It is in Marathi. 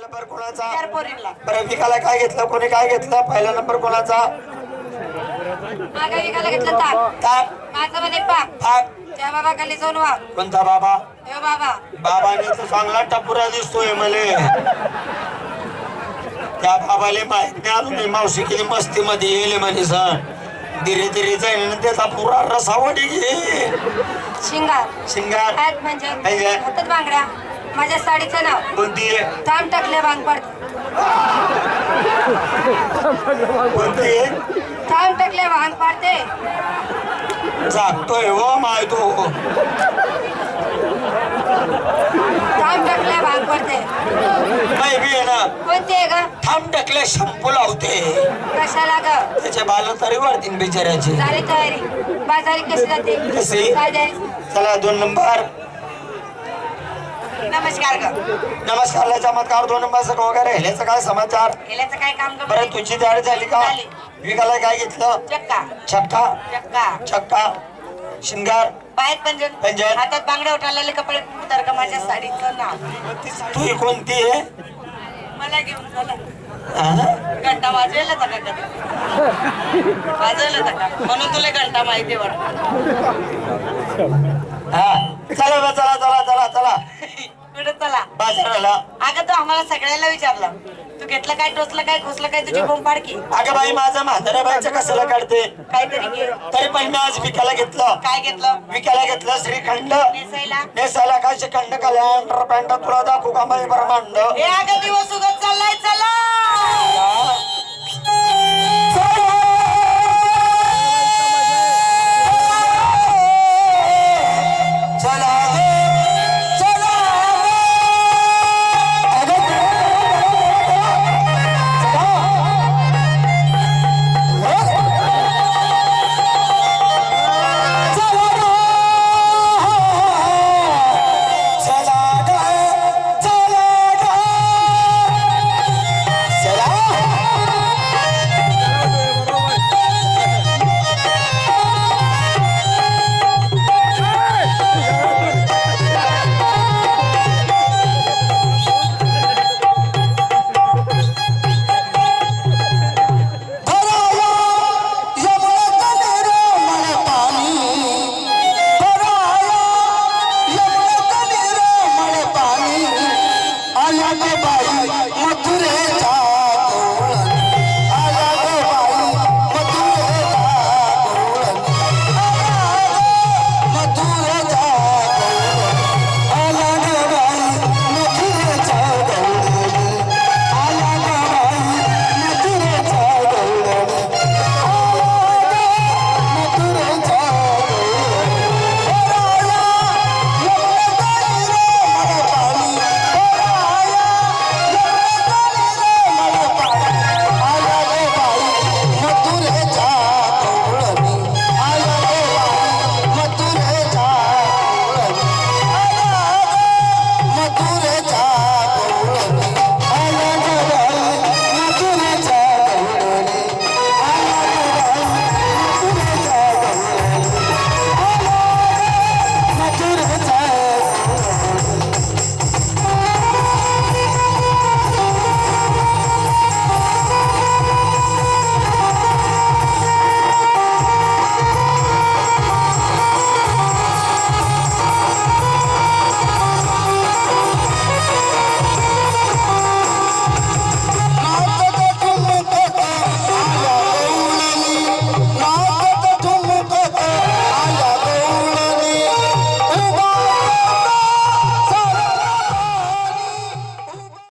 नंबर कोणाचा? चार पोरींला. बरं विकायला काय घेतलं, कोणी काय घेतलं? पहिला नंबर कोणाचा? मागं विकायला घेतलं ताक. ताक. माझं म्हणे पाक. ताक. त्या बाबा खाली जाऊन वा. कोणता बाबा? हे बाबा. बाबाने तर चांगला टपुरा दिसतोय मले. त्या बाबाले माहित नाही अजून मी मावशी किती मस्ती मध्ये येले म्हणे सर. धीरे धीरे जाईन त्याचा पुरा रसावडी घे. शिंगार. शिंगार. हात म्हणजे हातात बांगड्या. माझ्या साडीचं नाव कोणती आहे? थांब टाकले भांग पडते. कोणती आहे? थांब टाकले भांग पडते. जागतोय हो माय तो. थांब टाकले भांग पडते. नाही बी आहे ना. कोणती आहे ग? थांब टाकले शंपू लावते. कशाला ग? त्याचे बाल तरी वाढतील बिचाऱ्याचे. झाली तयारी. बाजारी कशी जाते? कशी? काय द्यायचं? चला 2 नंबर. नमस्कार ग. नमस्कार. चमत्कार 2 नंबर वगैरे ह्याचं काय समाचार? गेल्याचं काय काम ग? बरं तुझी तयारी झाली का? झाली. विकायला काय घेतलं? चक्का. छक्का. चक्का. छक्का. शिंगार. पायात पंजन. पंजन. हातात बांगड्या उठालेले कपडे. तर का माझ्या साडीचं नाव. तू ही कोणती आहे? मला घेऊन चला. हा? घंटा वाजवायला का कधी? वाजवलं का? म्हणून तुला घंटा माहिती वाटत. हा. चला बा, चला चला चला चला. कुठं चला? बाजाराला. अगं तू आम्हाला सगळ्याला विचारलं. तू घेतलं काय, टोचलं काय, घुसलं काय, तुझी बोंब पाडकी. अगं बाई माझं म्हाताऱ्या बाईचं कशाला काढते? काहीतरी घे. तरी पण मी आज विकायला घेतलं. काय घेतलं? विकायला घेतलं श्रीखंड. नेसायला. नेसायला काय श्रीखंड कल्याण पॅन्ट तुला दाखवू का बाई ब्रह्मांड? हे अगं दिवस उगत चाललाय. चला. मथुरे